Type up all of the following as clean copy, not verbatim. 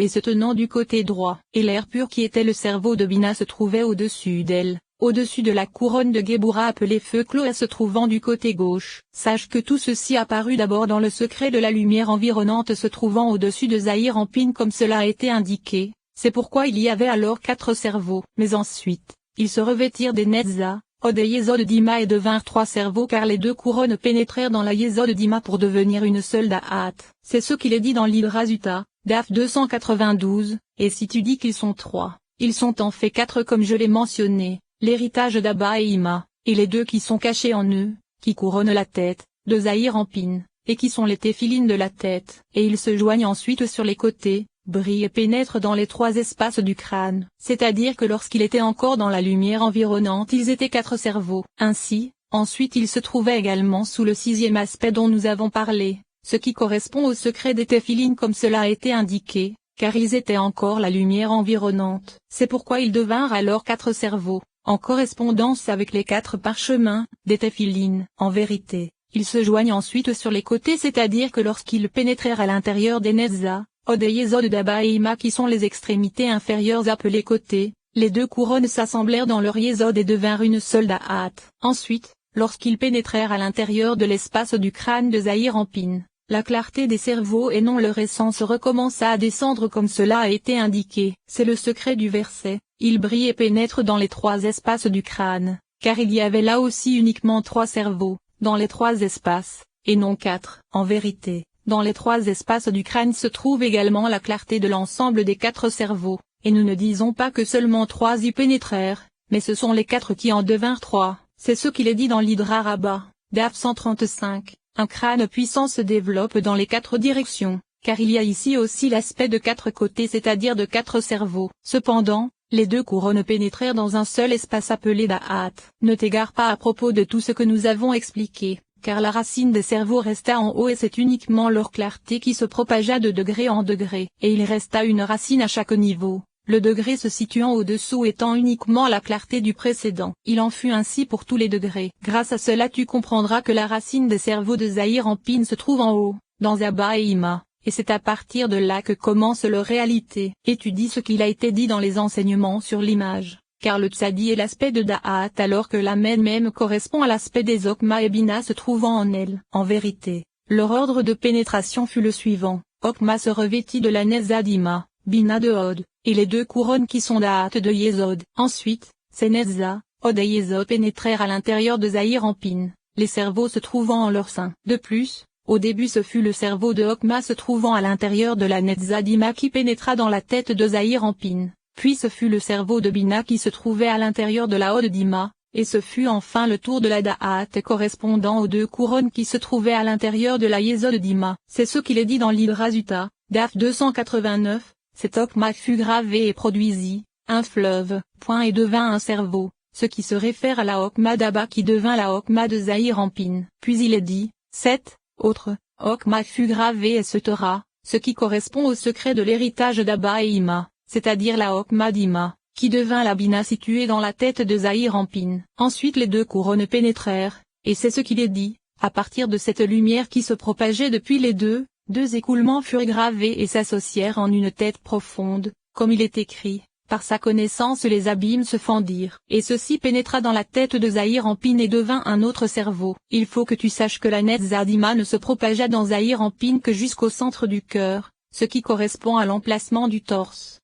et se tenant du côté droit. Et l'air pur qui était le cerveau de Binah se trouvait au-dessus d'elle, au-dessus de la couronne de Géboura appelée feu Chloé se trouvant du côté gauche. Sache que tout ceci apparut d'abord dans le secret de la lumière environnante se trouvant au-dessus de Zahir Ampin comme cela a été indiqué, c'est pourquoi il y avait alors 4 cerveaux. Mais ensuite, ils se revêtirent des Netza, Od et Yesod d'Ima et devinrent 3 cerveaux car les 2 couronnes pénétrèrent dans la Yesod d'Ima pour devenir une seule Da'at. C'est ce qu'il est dit dans l'Hydra Zuta, Daf 292, et si tu dis qu'ils sont 3, ils sont en fait 4 comme je l'ai mentionné, l'héritage d'Abba et Ima, et les 2 qui sont cachés en eux, qui couronnent la tête, de Zahir Ampin, et qui sont les téphilines de la tête, et ils se joignent ensuite sur les côtés, brillent et pénètrent dans les 3 espaces du crâne. C'est-à-dire que lorsqu'il était encore dans la lumière environnante ils étaient 4 cerveaux. Ainsi, ensuite ils se trouvaient également sous le 6e aspect dont nous avons parlé, ce qui correspond au secret des téphilines comme cela a été indiqué, car ils étaient encore la lumière environnante. C'est pourquoi ils devinrent alors 4 cerveaux, en correspondance avec les 4 parchemins, des téphilines. En vérité, ils se joignent ensuite sur les côtés c'est-à-dire que lorsqu'ils pénétrèrent à l'intérieur des Netza, Od et Yesod d'Abba et Ima qui sont les extrémités inférieures appelées côtés, les 2 couronnes s'assemblèrent dans leur Yesod et devinrent une seule Da'at. Ensuite, lorsqu'ils pénétrèrent à l'intérieur de l'espace du crâne de Zahir Ampin, la clarté des cerveaux et non leur essence recommença à descendre comme cela a été indiqué. C'est le secret du verset, il brille et pénètre dans les 3 espaces du crâne, car il y avait là aussi uniquement 3 cerveaux, dans les 3 espaces, et non 4. En vérité, dans les 3 espaces du crâne se trouve également la clarté de l'ensemble des 4 cerveaux, et nous ne disons pas que seulement 3 y pénétrèrent, mais ce sont les 4 qui en devinrent 3, c'est ce qu'il est dit dans l'Hydra Rabba, Daf 135, un crâne puissant se développe dans les 4 directions, car il y a ici aussi l'aspect de 4 côtés c'est-à-dire de 4 cerveaux. Cependant, les 2 couronnes pénétrèrent dans un seul espace appelé Da'at. Ne t'égare pas à propos de tout ce que nous avons expliqué, car la racine des cerveaux resta en haut et c'est uniquement leur clarté qui se propagea de degré en degré. Et il resta une racine à chaque niveau, le degré se situant au-dessous étant uniquement la clarté du précédent. Il en fut ainsi pour tous les degrés. Grâce à cela tu comprendras que la racine des cerveaux de Zahir Ampin se trouve en haut, dans Abba et Ima, et c'est à partir de là que commence leur réalité. Étudie ce qu'il a été dit dans les enseignements sur l'image. Car le tzadi est l'aspect de Da'at alors que la même correspond à l'aspect des Okma et Bina se trouvant en elle. En vérité, leur ordre de pénétration fut le suivant, Okma se revêtit de la Netza d'Ima, Bina de Od, et les 2 couronnes qui sont Da'at de Yesod. Ensuite, ces Netza, Od et Yesod pénétrèrent à l'intérieur de Zahir Ampin, les cerveaux se trouvant en leur sein. De plus, au début ce fut le cerveau de Okma se trouvant à l'intérieur de la Netza d'Ima qui pénétra dans la tête de Zahir Ampin. Puis ce fut le cerveau de Bina qui se trouvait à l'intérieur de la Od d'Ima, et ce fut enfin le tour de la Da'at correspondant aux 2 couronnes qui se trouvaient à l'intérieur de la Yesod d'Ima. C'est ce qu'il est dit dans l'Hydra Zuta, Daf 289, cet Okma fut gravé et produisit, un fleuve, et devint un cerveau, ce qui se réfère à la Okma d'Abba qui devint la Okma de Zahir Ampin. Puis il est dit, 7, autre, Okma fut gravé et se taira, ce qui correspond au secret de l'héritage d'Abba et Ima, c'est-à-dire la Okma d'Ima, qui devint la Bina située dans la tête de Zahir Ampin. Ensuite les 2 couronnes pénétrèrent, et c'est ce qu'il est dit, à partir de cette lumière qui se propageait depuis les 2 écoulements furent gravés et s'associèrent en une tête profonde, comme il est écrit, par sa connaissance les abîmes se fendirent. Et ceci pénétra dans la tête de Zahir Ampin et devint un autre cerveau. Il faut que tu saches que la Netza d'Ima ne se propagea dans Zahir Ampin que jusqu'au centre du cœur, ce qui correspond à l'emplacement du torse.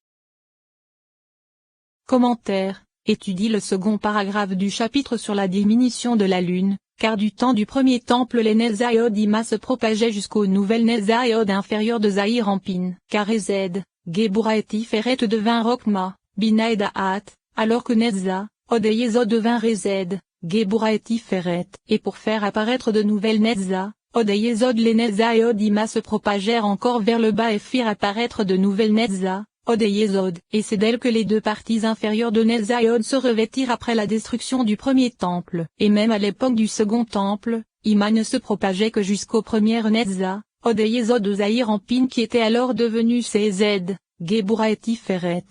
Commentaire, étudie le second paragraphe du chapitre sur la diminution de la lune, car du temps du premier temple les Netzaïod d'Ima se propageaient jusqu'aux nouvelles Netzaïod inférieures de Zahir Ampin. Car Ezed, Géboura et Tiferet devinrent Okma, Bina et Da'at, alors que Netza, Od et Yesod devinrent Ezed, Géboura et Tiferet. Et pour faire apparaître de nouvelles Netza, Od et Yesod les Netzaïod d'Ima se propagèrent encore vers le bas et firent apparaître de nouvelles Netza, Od et Yesod. Et c'est d'elles que les 2 parties inférieures de Netzaïod se revêtirent après la destruction du premier temple. Et même à l'époque du second temple, Ima ne se propageait que jusqu'aux premières Netza, Od et Yesod de Zahir Ampin qui était alors devenu Ezed, Géboura et Tiferet.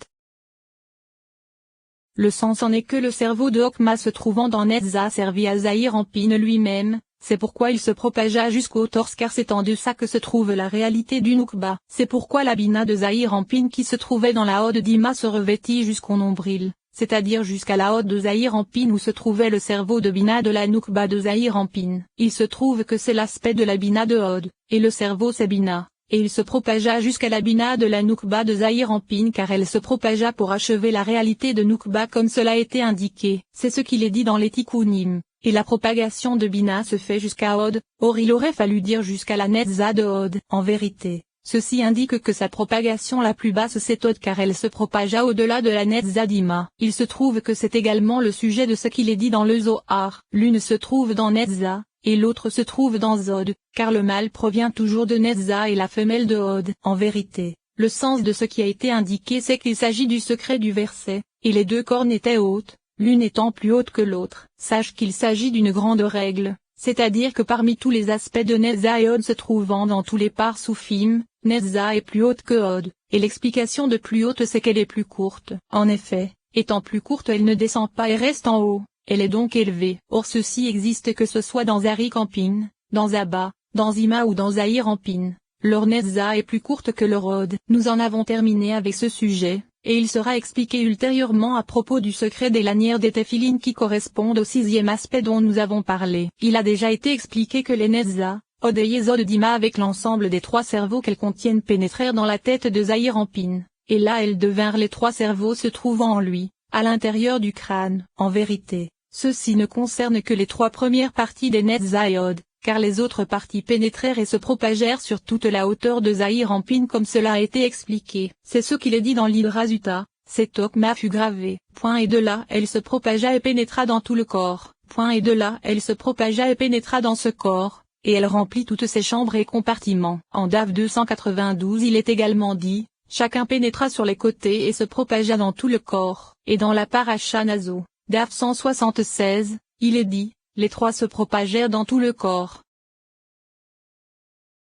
Le sens en est que le cerveau de Okma se trouvant dans Netza servit à Zahir Ampin lui-même, c'est pourquoi il se propagea jusqu'au torse car c'est en deçà que se trouve la réalité du Nukba. C'est pourquoi la Bina de Zahir Ampine qui se trouvait dans la Ode d'Ima se revêtit jusqu'au nombril, c'est-à-dire jusqu'à la Ode de Zahir Ampine où se trouvait le cerveau de Bina de la Nukba de Zahir Ampine. Il se trouve que c'est l'aspect de la Bina de Ode, et le cerveau c'est Bina. Et il se propagea jusqu'à la Bina de la Nukba de Zahir Ampine car elle se propagea pour achever la réalité de Nukba comme cela a été indiqué. C'est ce qu'il est dit dans les Tikkunim. Et la propagation de Bina se fait jusqu'à Ode, or il aurait fallu dire jusqu'à la Netza de Ode. En vérité, ceci indique que sa propagation la plus basse c'est Ode car elle se propagea au-delà de la Netza d'Ima. Il se trouve que c'est également le sujet de ce qu'il est dit dans le Zohar. L'une se trouve dans Netza, et l'autre se trouve dans Zod, car le mâle provient toujours de Netza et la femelle de Ode. En vérité, le sens de ce qui a été indiqué c'est qu'il s'agit du secret du verset, et les deux cornes étaient hautes, l'une étant plus haute que l'autre. Sache qu'il s'agit d'une grande règle, c'est-à-dire que parmi tous les aspects de Netza et Ode se trouvant dans tous les parts soufim, Netza est plus haute que Ode, et l'explication de plus haute c'est qu'elle est plus courte. En effet, étant plus courte elle ne descend pas et reste en haut. Elle est donc élevée. Or ceci existe que ce soit dans Zahir Ampine, dans Abba, dans Ima ou dans Zahir Ampine. Leur Netza est plus courte que leur Ode. Nous en avons terminé avec ce sujet, et il sera expliqué ultérieurement à propos du secret des lanières des téphilines qui correspondent au sixième aspect dont nous avons parlé. Il a déjà été expliqué que les Netza, Ode et Yesod d'Ima avec l'ensemble des trois cerveaux qu'elles contiennent pénétrèrent dans la tête de Zahir Ampine, et là elles devinrent les trois cerveaux se trouvant en lui, à l'intérieur du crâne. En vérité, ceci ne concerne que les trois premières parties des Netza et Ode, car les autres parties pénétrèrent et se propagèrent sur toute la hauteur de Zahir Ampine comme cela a été expliqué. C'est ce qu'il est dit dans l'Hydrazuta, cet Okma fut gravé, point et de là elle se propagea et pénétra dans tout le corps, point et de là elle se propagea et pénétra dans ce corps, et elle remplit toutes ses chambres et compartiments. En Daf 292 il est également dit, chacun pénétra sur les côtés et se propagea dans tout le corps, et dans la paracha Naso. Daf 176, il est dit, les trois se propagèrent dans tout le corps.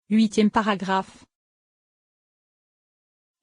8e paragraphe.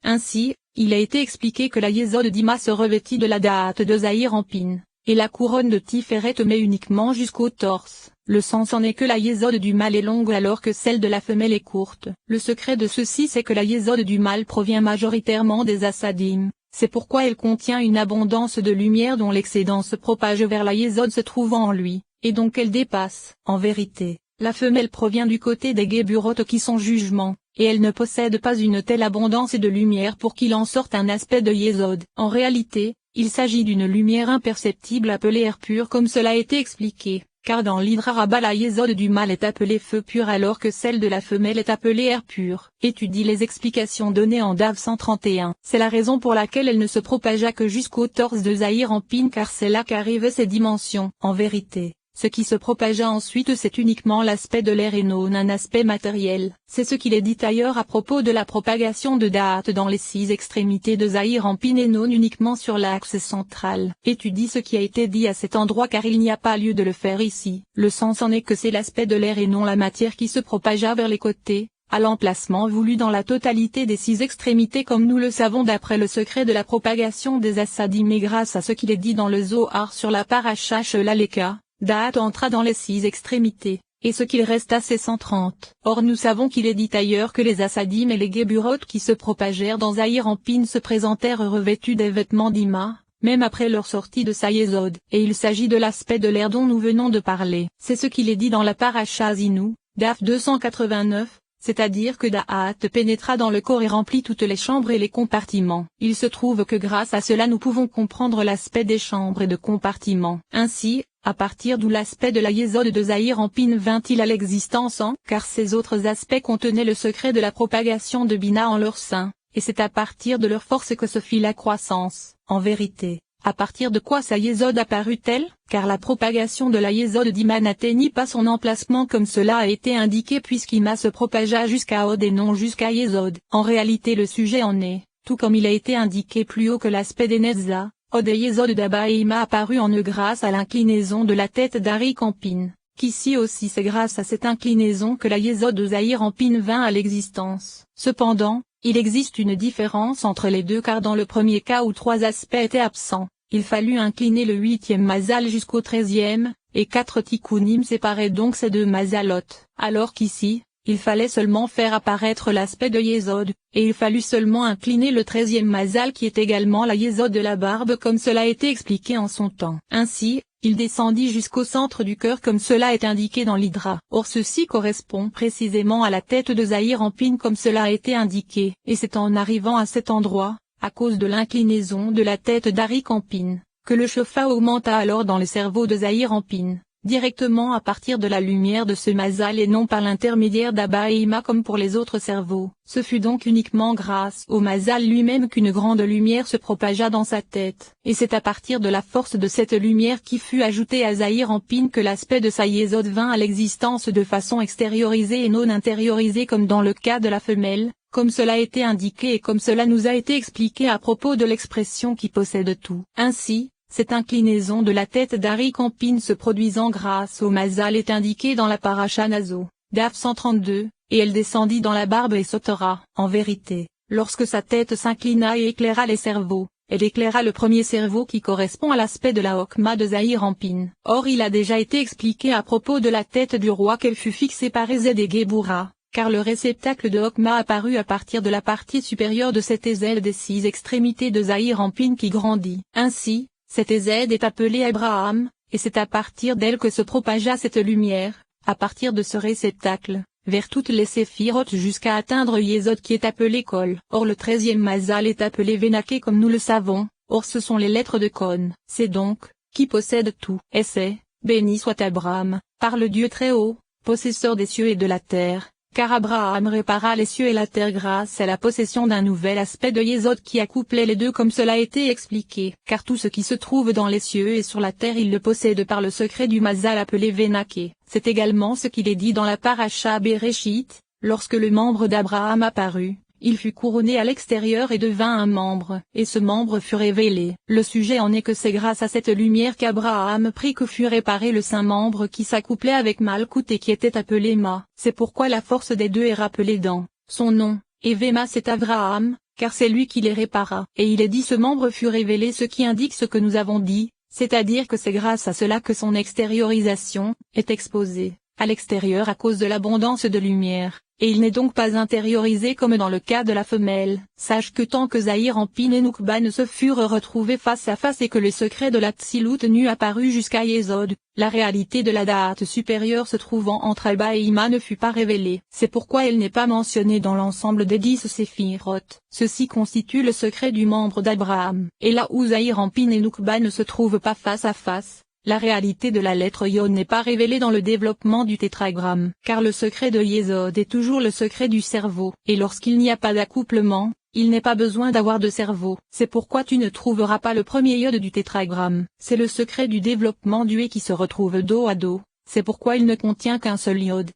Ainsi, il a été expliqué que la Yesod d'Ima se revêtit de la Da'at de Zahir Ampine, et la couronne de Tiferet met uniquement jusqu'au torse. Le sens en est que la Yesod du mâle est longue alors que celle de la femelle est courte. Le secret de ceci c'est que la Yesod du mâle provient majoritairement des Asadim. C'est pourquoi elle contient une abondance de lumière dont l'excédent se propage vers la Yesod se trouvant en lui, et donc elle dépasse. En vérité, la femelle provient du côté des Geburot qui sont jugement, et elle ne possède pas une telle abondance de lumière pour qu'il en sorte un aspect de Yesod. En réalité, il s'agit d'une lumière imperceptible appelée air pur comme cela a été expliqué, car dans l'Hydra Rabba la Yesod du mâle est appelée feu pur alors que celle de la femelle est appelée air pur. Étudie les explications données en Dav 131. C'est la raison pour laquelle elle ne se propagea que jusqu'au torse de Zahir Ampine car c'est là qu'arrivaient ses dimensions. En vérité, ce qui se propagea ensuite c'est uniquement l'aspect de l'air et non un aspect matériel. C'est ce qu'il est dit ailleurs à propos de la propagation de Da'at dans les 6 extrémités de Zahir Ampine et non uniquement sur l'axe central. Étudie ce qui a été dit à cet endroit car il n'y a pas lieu de le faire ici. Le sens en est que c'est l'aspect de l'air et non la matière qui se propagea vers les côtés, à l'emplacement voulu dans la totalité des 6 extrémités comme nous le savons d'après le secret de la propagation des Asadim et grâce à ce qu'il est dit dans le Zohar sur la paracha Shelaleka. Da'at entra dans les 6 extrémités, et ce qu'il resta c'est 130. Or nous savons qu'il est dit ailleurs que les Asadim et les Geburot qui se propagèrent dans Zahir Ampine se présentèrent revêtus des vêtements d'Ima, même après leur sortie de sa Yesod. Et il s'agit de l'aspect de l'air dont nous venons de parler. C'est ce qu'il est dit dans la paracha Zinu, Daf 289, c'est-à-dire que Da'at pénétra dans le corps et remplit toutes les chambres et les compartiments. Il se trouve que grâce à cela nous pouvons comprendre l'aspect des chambres et de compartiments. Ainsi, à partir d'où l'aspect de la Yesod de Zahir Ampine vint-il à l'existence car ces autres aspects contenaient le secret de la propagation de Bina en leur sein, et c'est à partir de leur force que se fit la croissance. En vérité, à partir de quoi sa Yesod apparut-elle? Car la propagation de la Yesod d'Ima n'atteignit pas son emplacement comme cela a été indiqué puisqu'Ima se propagea jusqu'à Ode et non jusqu'à Yesod. En réalité le sujet en est, tout comme il a été indiqué plus haut que l'aspect des Netza, Ode et Yesod d'Abba et Ima apparut en eux grâce à l'inclinaison de la tête d'Arik Ampine, qu'ici aussi c'est grâce à cette inclinaison que la Yesod de Zahir Ampine vint à l'existence. Cependant, il existe une différence entre les deux car dans le premier cas où 3 aspects étaient absents, il fallut incliner le 8e mazal jusqu'au 13e, et 4 tikkunim séparaient donc ces deux mazalot, alors qu'ici, il fallait seulement faire apparaître l'aspect de Yesod, et il fallut seulement incliner le 13e mazal qui est également la Yesod de la barbe comme cela a été expliqué en son temps. Ainsi, il descendit jusqu'au centre du cœur comme cela est indiqué dans l'Hydra. Or ceci correspond précisément à la tête de Zahir Anpin comme cela a été indiqué, et c'est en arrivant à cet endroit, à cause de l'inclinaison de la tête d'Arik Anpin, que le Shofa augmenta alors dans le cerveau de Zahir Anpin, directement à partir de la lumière de ce mazal et non par l'intermédiaire d'Abba et Ima comme pour les autres cerveaux. Ce fut donc uniquement grâce au mazal lui-même qu'une grande lumière se propagea dans sa tête, et c'est à partir de la force de cette lumière qui fut ajoutée à Zahir Anpin que l'aspect de sa Yesod vint à l'existence de façon extériorisée et non intériorisée comme dans le cas de la femelle, comme cela a été indiqué et comme cela nous a été expliqué à propos de l'expression qui possède tout. Ainsi, cette inclinaison de la tête d'Arik Anpin se produisant grâce au mazal est indiquée dans la paracha Naso, Daf 132, et elle descendit dans la barbe et sautera. En vérité, lorsque sa tête s'inclina et éclaira les cerveaux, elle éclaira le premier cerveau qui correspond à l'aspect de la Hokma de Zahir Anpin. Or il a déjà été expliqué à propos de la tête du roi qu'elle fut fixée par Ezed et Gebura, car le réceptacle de Hokma apparut à partir de la partie supérieure de cette Ezed des 6 extrémités de Zahir Anpin qui grandit. Ainsi, cette Ezed est appelée Abraham, et c'est à partir d'elle que se propagea cette lumière, à partir de ce réceptacle, vers toutes les séphirotes jusqu'à atteindre Yesod qui est appelé Kol. Or le 13e mazal est appelé Venaké comme nous le savons, or ce sont les lettres de Kon. C'est donc, qui possède tout. Et c'est, béni soit Abraham, par le Dieu très haut, possesseur des cieux et de la terre. Car Abraham répara les cieux et la terre grâce à la possession d'un nouvel aspect de Yesod qui accouplait les deux comme cela a été expliqué. Car tout ce qui se trouve dans les cieux et sur la terre il le possède par le secret du mazal appelé Venaké. C'est également ce qu'il est dit dans la paracha Bereshit, lorsque le membre d'Abraham apparut. Il fut couronné à l'extérieur et devint un membre, et ce membre fut révélé. Le sujet en est que c'est grâce à cette lumière qu'Abraham prit que fut réparé le saint membre qui s'accouplait avec Malkout et qui était appelé Ma. C'est pourquoi la force des deux est rappelée dans son nom, et Vema c'est Abraham, car c'est lui qui les répara. Et il est dit ce membre fut révélé ce qui indique ce que nous avons dit, c'est-à-dire que c'est grâce à cela que son extériorisation est exposée à l'extérieur à cause de l'abondance de lumière, et il n'est donc pas intériorisé comme dans le cas de la femelle. Sache que tant que Zahir Anpin et Nukba ne se furent retrouvés face à face et que le secret de la Tsilut nu apparut jusqu'à Yesod, la réalité de la Da'at supérieure se trouvant entre Abba et Ima ne fut pas révélée. C'est pourquoi elle n'est pas mentionnée dans l'ensemble des 10 séphirotes. Ceci constitue le secret du membre d'Abraham. Et là où Zahir Anpin et Nukba ne se trouvent pas face à face, la réalité de la lettre Yod n'est pas révélée dans le développement du tétragramme, car le secret de Yesod est toujours le secret du cerveau, et lorsqu'il n'y a pas d'accouplement, il n'est pas besoin d'avoir de cerveau. C'est pourquoi tu ne trouveras pas le premier Yod du tétragramme. C'est le secret du développement du E qui se retrouve dos à dos, c'est pourquoi il ne contient qu'un seul Yod.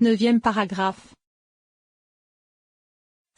9e paragraphe.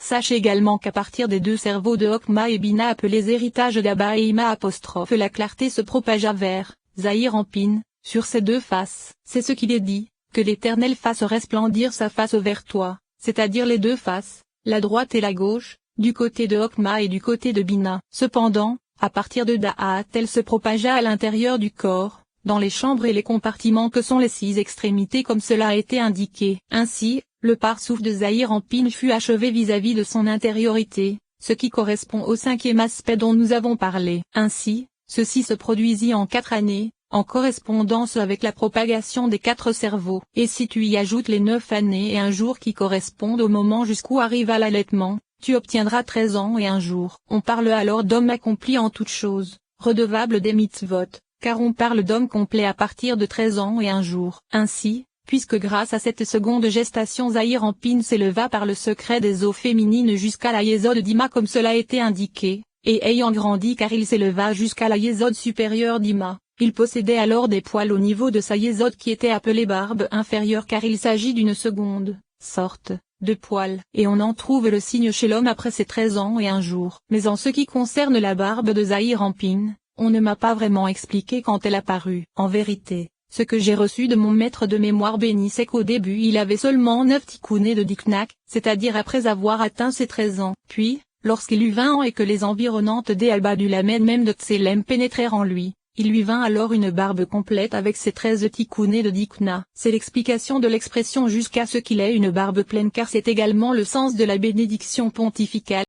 Sache également qu'à partir des deux cerveaux de Hokma et Bina appelés héritages d'Abba et Ima apostrophe la clarté se propagea vers Zahir Anpin, sur ses deux faces. C'est ce qu'il est dit, que l'Éternel fasse resplendir sa face vers toi, c'est-à-dire les deux faces, la droite et la gauche, du côté de Hokma et du côté de Bina. Cependant, à partir de Da'at elle se propagea à l'intérieur du corps, dans les chambres et les compartiments que sont les 6 extrémités comme cela a été indiqué. Ainsi, le parsouf de Zahir Anpin fut achevé vis-à-vis de son intériorité, ce qui correspond au 5e aspect dont nous avons parlé. Ainsi, ceci se produisit en 4 années, en correspondance avec la propagation des 4 cerveaux. Et si tu y ajoutes les 9 années et un jour qui correspondent au moment jusqu'où arriva l'allaitement, tu obtiendras 13 ans et un jour. On parle alors d'homme accompli en toutes choses, redevable des mitzvot, car on parle d'homme complet à partir de 13 ans et un jour. Ainsi, puisque grâce à cette seconde gestation Zahir Anpin s'éleva par le secret des eaux féminines jusqu'à la Yesod d'Ima comme cela a été indiqué, et ayant grandi car il s'éleva jusqu'à la Yesod supérieure d'Ima, il possédait alors des poils au niveau de sa Yesod qui était appelée barbe inférieure car il s'agit d'une seconde sorte de poils. Et on en trouve le signe chez l'homme après ses 13 ans et un jour. Mais en ce qui concerne la barbe de Zahir Anpin, on ne m'a pas vraiment expliqué quand elle apparut. En vérité, ce que j'ai reçu de mon maître de mémoire béni c'est qu'au début il avait seulement 9 tikkunés de Diknak, c'est-à-dire après avoir atteint ses 13 ans. Puis, lorsqu'il eut 20 ans et que les environnantes d'Alba du Lamed même de Tselem pénétrèrent en lui, Il lui vint alors une barbe complète avec ses 13 tikkuné de Dikna. C'est l'explication de l'expression jusqu'à ce qu'il ait une barbe pleine car c'est également le sens de la bénédiction pontificale.